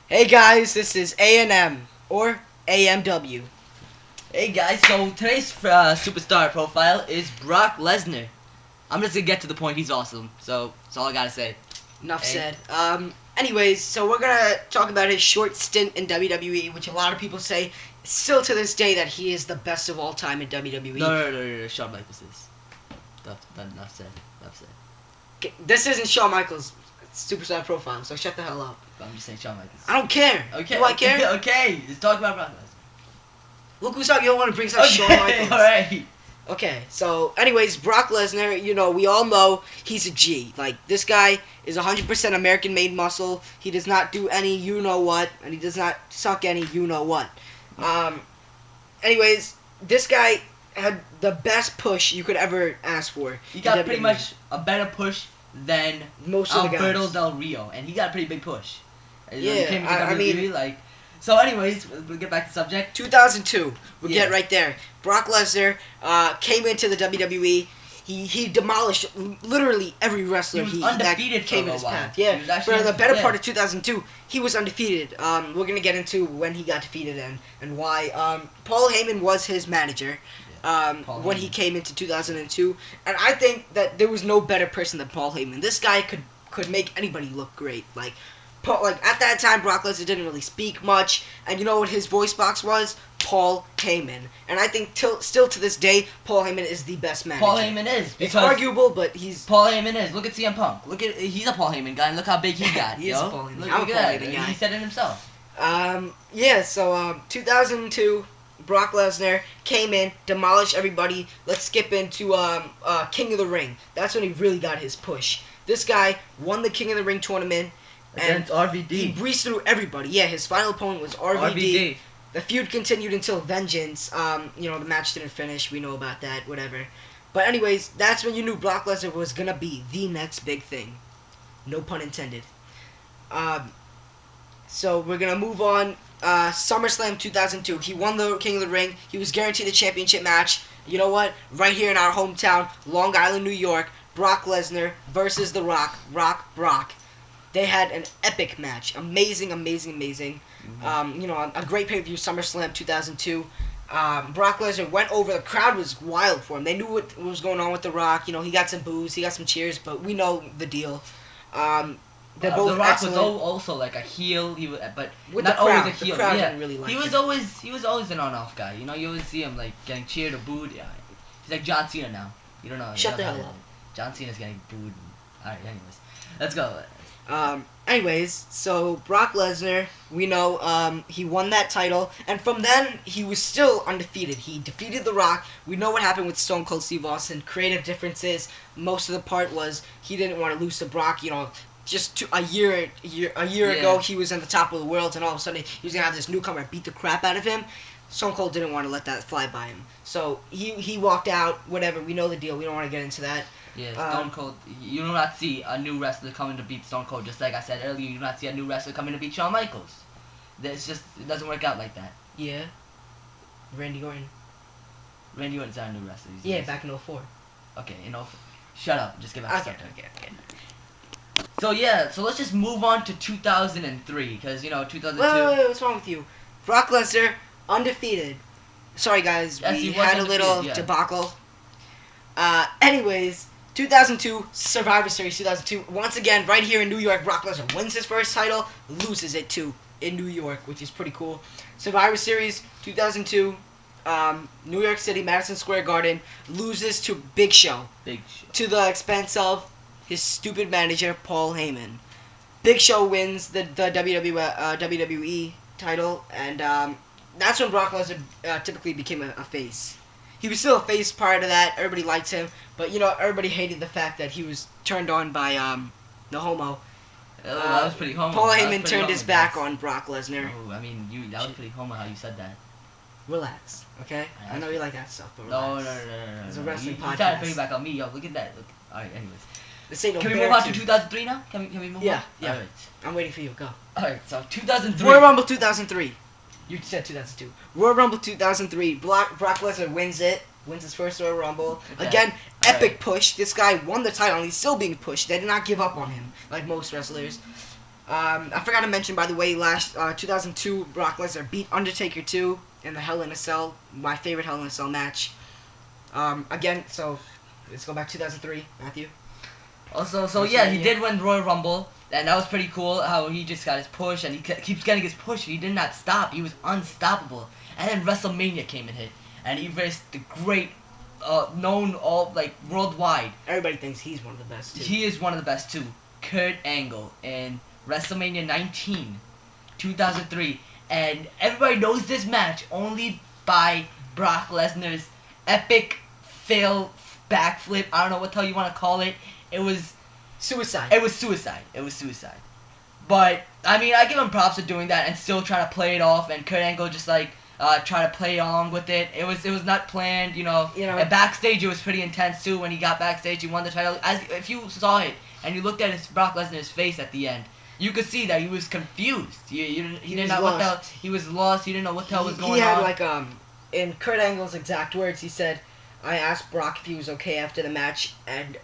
Hey guys, this is A&M or AMW. Hey guys, so today's superstar profile is Brock Lesnar. I'm just gonna get to the point. He's awesome. So that's all I gotta say. Enough Hey. said. Anyways, so we're gonna talk about his short stint in WWE, which a lot of people say still to this day that he is the best of all time in WWE. No. Shawn Michaels is. Enough said. Enough said. This isn't Shawn Michaels' superstar profile, so shut the hell up. I'm just saying Shawn Michaels. I don't care. Okay. Do I care? Okay. Let's talk about Brock Lesnar. Look who's up. You don't want to bring up Shawn Michaels. Alright. Okay, so anyways, Brock Lesnar, we all know he's a G. Like, this guy is 100% American-made muscle. He does not do any you-know-what, and he does not suck any you-know-what. Anyways, this guy had the best push you could ever ask for. He got pretty much a better push than most of the guys. Alberto Del Rio, and he got a pretty big push. Yeah, I mean, So anyways, we'll get back to the subject. 2002. We'll get right there. Brock Lesnar came into the WWE. He demolished literally every wrestler he was undefeated that came in his while. path. Yeah, for the better part of 2002, he was undefeated. We're going to get into when he got defeated and why. Paul Heyman was his manager when he came into 2002. And I think that there was no better person than Paul Heyman. This guy could make anybody look great. Like at that time, Brock Lesnar didn't really speak much, and you know what his voice box was? Paul Heyman. And I think still to this day, Paul Heyman is the best manager. Paul Heyman is. It's arguable, but he's... Paul Heyman is. Look at CM Punk. He's a Paul Heyman guy, and look how big he got. He is a Paul Heyman. Look I'm a at Paul that. Heyman guy. He said it himself. Yeah, so 2002, Brock Lesnar came in, demolished everybody. Let's skip into King of the Ring. That's when he really got his push. This guy won the King of the Ring tournament. Against RVD. He breezed through everybody. Yeah, his final opponent was RVD. The feud continued until Vengeance. The match didn't finish. We know about that. Whatever. But anyways, that's when you knew Brock Lesnar was gonna be the next big thing. No pun intended. So we're gonna move on. SummerSlam 2002. He won the King of the Ring. He was guaranteed a championship match. You know what? Right here in our hometown, Long Island, New York, Brock Lesnar versus The Rock. Brock. They had an epic match. Amazing. A great pay-per-view, SummerSlam 2002. Brock Lesnar went over. The crowd was wild for him. They knew what was going on with The Rock. He got some boos, he got some cheers, but we know the deal. They're both The Rock excellent. Was also like a heel, but with not the crowd, always a heel. The crowd yeah. didn't really like he was him. always an on-off guy. You always see him like getting cheered or booed. Yeah. He's like John Cena now. You don't know. Shut the hell up. John Cena's getting booed. Alright, anyways. Let's go. Anyways, so Brock Lesnar, we know, he won that title, and from then, he was still undefeated. He defeated The Rock. We know what happened with Stone Cold Steve Austin. Creative differences. Most of the part was he didn't want to lose to Brock, just a year ago, he was on the top of the world, and all of a sudden, he was going to have this newcomer beat the crap out of him. Stone Cold didn't want to let that fly by him. So, he walked out, whatever, we know the deal, we don't want to get into that. Yeah, Stone Cold, you do not see a new wrestler coming to beat Stone Cold, just like I said earlier, you do not see a new wrestler coming to beat Shawn Michaels. It doesn't work out like that. Yeah. Randy Orton. Randy Orton's not a new wrestler. Yeah, back in 04. Okay, shut up, just get back to Okay. So let's just move on to 2003, because 2002... Wait, what's wrong with you? Brock Lesnar, undefeated. Sorry guys, yes, we had a little debacle. Anyways, 2002, Survivor Series 2002. Once again, right here in New York, Brock Lesnar wins his first title, loses it too, in New York, which is pretty cool. Survivor Series 2002, New York City, Madison Square Garden, loses to Big Show. To the expense of his stupid manager, Paul Heyman. Big Show wins the WWE title, and that's when Brock Lesnar typically became a face. He was still a face prior to that. Everybody liked him, but everybody hated the fact that he was turned on by the homo. That was pretty homo. Paul Heyman turned his back on Brock Lesnar. Oh, I mean, that was pretty homo how you said that. Relax, okay? I know you like that stuff, but relax. No. It's a wrestling podcast. You tried to bring back on me, yo. Look at that. Look. All right, anyways. This ain't no Can we move on to 2003 now? Can we move on? Yeah. All right. I'm waiting for you. Go. All right. So 2003. Royal Rumble 2003. You said 2002. Royal Rumble 2003. Brock Lesnar wins it. Wins his first Royal Rumble. Okay. Again, epic push. This guy won the title and he's still being pushed. They did not give up on him like most wrestlers. I forgot to mention, by the way, last 2002, Brock Lesnar beat Undertaker 2 in the Hell in a Cell, my favorite Hell in a Cell match. Again, so let's go back 2003, Matthew. Also, so yeah, he did win Royal Rumble, and that was pretty cool. How he just got his push, and he keeps getting his push. He did not stop. He was unstoppable. And then WrestleMania came and hit, and he faced the great, known all like worldwide. Everybody thinks he's one of the best too. He is one of the best too. Kurt Angle in WrestleMania 19, 2003, and everybody knows this match only by Brock Lesnar's epic fail backflip. I don't know what the hell you want to call it. It was suicide. It was suicide. It was suicide. But I mean, I give him props for doing that and still trying to play it off. And Kurt Angle just like try to play along with it. It was not planned, you know. And backstage, it was pretty intense too. When he got backstage, he won the title. As if you saw it and you looked at his Brock Lesnar's face at the end, you could see that he was confused. He didn't know what the hell. He was lost. He didn't know what the hell was going on. He had like in Kurt Angle's exact words, he said, I asked Brock if he was okay after the match, and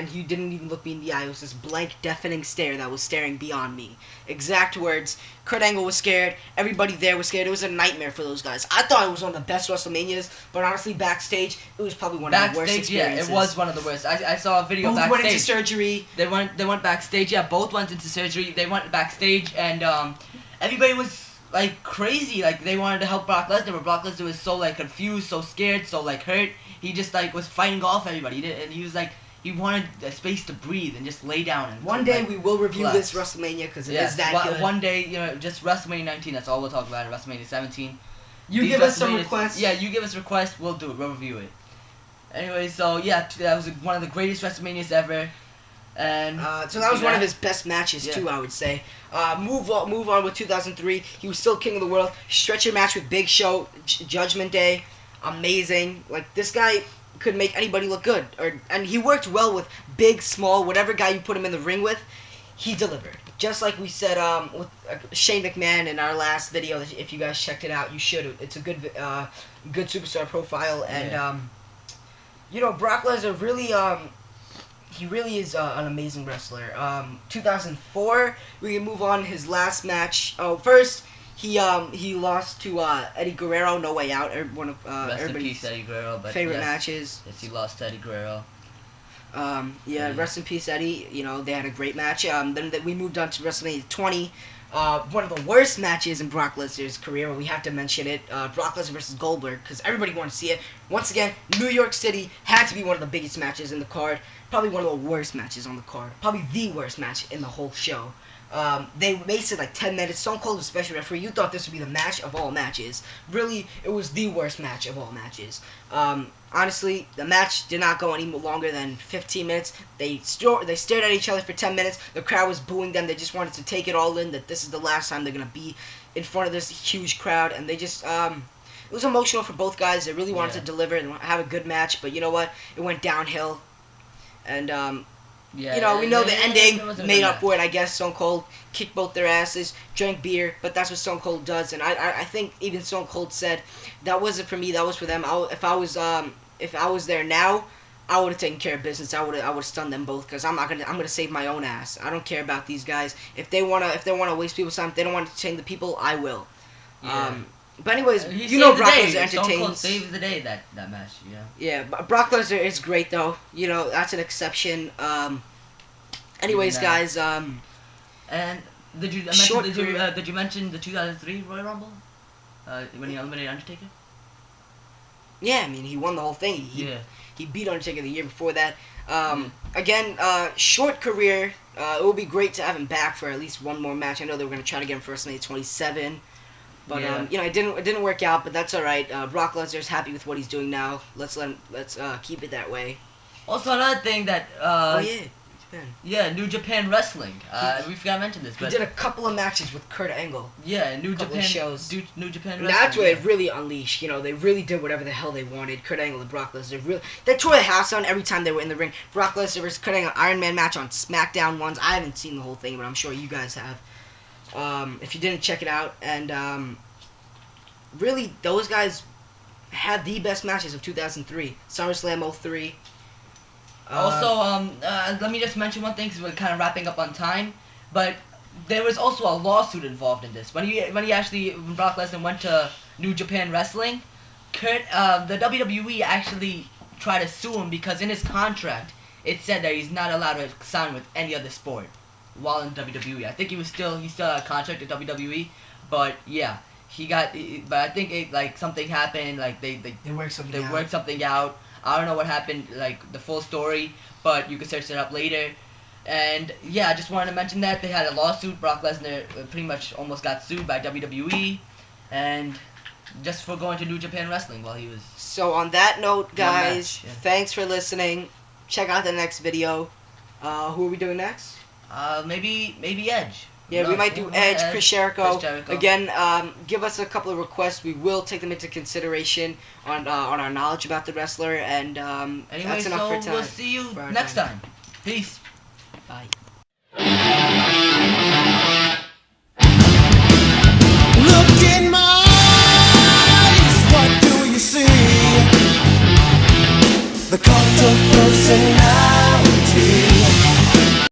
he didn't even look me in the eye. It was this blank, deafening stare that was staring beyond me. Exact words. Kurt Angle was scared. Everybody there was scared. It was a nightmare for those guys. I thought it was one of the best WrestleManias, but honestly, backstage, it was probably one of the worst experiences. Yeah, it was one of the worst. I saw a video both backstage. Went into surgery. They went backstage. Yeah, both went into surgery. They went backstage, and everybody was like crazy. Like they wanted to help Brock Lesnar, but Brock Lesnar was so like confused, so scared, so like hurt. He just like was fighting off everybody. And he was like, he wanted a space to breathe and just lay down. And one day we will review this WrestleMania because it is that good. One day, you know, just WrestleMania 19. That's all we'll talk about. WrestleMania 17. You give us some requests. Yeah, you give us requests. We'll do it. We'll review it. Anyway, so yeah, that was one of the greatest WrestleManias ever. And so that was one of his best matches too, I would say. Move on with 2003. He was still king of the world. Stretcher match with Big Show, Judgment Day, amazing. Like this guy could make anybody look good, and he worked well with big, small, whatever guy you put him in the ring with, he delivered. Just like we said with Shane McMahon in our last video. If you guys checked it out, you should. It's a good superstar profile, and you know, Brock Lesnar really he really is an amazing wrestler. 2004, we can move on. His last match. Oh, first he lost to Eddie Guerrero, No Way Out. One of everybody's Eddie Guerrero, but favorite matches. Yes, he lost to Eddie Guerrero. Rest in peace, Eddie. You know, they had a great match. Then we moved on to WrestleMania 20. One of the worst matches in Brock Lesnar's career. We have to mention it. Brock Lesnar versus Goldberg, because everybody wanted to see it. Once again, New York City had to be one of the biggest matches in the card. Probably one of the worst matches on the card. Probably the worst match in the whole show. They wasted like 10 minutes. Stone Cold was special referee. You thought this would be the match of all matches. Really, it was the worst match of all matches. Honestly, the match did not go any longer than 15 minutes. They stared at each other for 10 minutes. The crowd was booing them. They just wanted to take it all in, that this is the last time they're going to be in front of this huge crowd. And they just, it was emotional for both guys. They really wanted to deliver and have a good match. But you know what? It went downhill. And, you know, we know the ending made up for it, I guess. Stone Cold kicked both their asses, drank beer, but that's what Stone Cold does. And I think even Stone Cold said, that wasn't for me, that was for them. If I was there now, I would have taken care of business. I would have stunned them both, because I'm gonna save my own ass. I don't care about these guys. If they wanna waste people's time, if they don't want to entertain the people, I will. Yeah. But anyways, you know Brock Lesnar entertains. Stone Cold saved the day that match, yeah. Yeah, but Brock Lesnar is great though. You know, that's an exception. Anyways, guys. And did you mention the 2003 Royal Rumble? When he eliminated Undertaker? Yeah, I mean he won the whole thing. He beat Undertaker the year before that. Again, short career. It would be great to have him back for at least one more match. I know they were gonna try to get him for WrestleMania 27. But you know, it didn't work out, but that's all right. Brock Lesnar's happy with what he's doing now. Let's keep it that way. Also, another thing that Japan. Yeah, New Japan Wrestling. We forgot to mention this. But he did a couple of matches with Kurt Angle. Yeah, New Japan shows. New Japan Wrestling. Wrestling. That's where it really unleashed. You know, they really did whatever the hell they wanted. Kurt Angle and Brock Lesnar they tore the house down every time they were in the ring. Brock Lesnar versus Kurt Angle Iron Man match on SmackDown once. I haven't seen the whole thing, but I'm sure you guys have. If you didn't check it out, and really those guys had the best matches of 2003. SummerSlam 03. Also, let me just mention one thing because we're kind of wrapping up on time. But there was also a lawsuit involved in this. When Brock Lesnar went to New Japan Wrestling, the WWE actually tried to sue him because in his contract it said that he's not allowed to sign with any other sport while in WWE. I think he still had a contract at WWE, but yeah, but I think something happened. Like they worked something out. I don't know what happened, like the full story, but you can search it up later. And yeah, I just wanted to mention that they had a lawsuit. Brock Lesnar pretty much almost got sued by WWE, and just for going to New Japan Wrestling while he was. So on that note, guys, thanks for listening. Check out the next video. Who are we doing next? Maybe Edge. Yeah, we might do Edge, Chris Jericho. Again, give us a couple of requests. We will take them into consideration on our knowledge about the wrestler. And anyway, that's enough for time. We'll see you next time. Peace. Bye. Look in my eyes, what do you see? The cult of personality.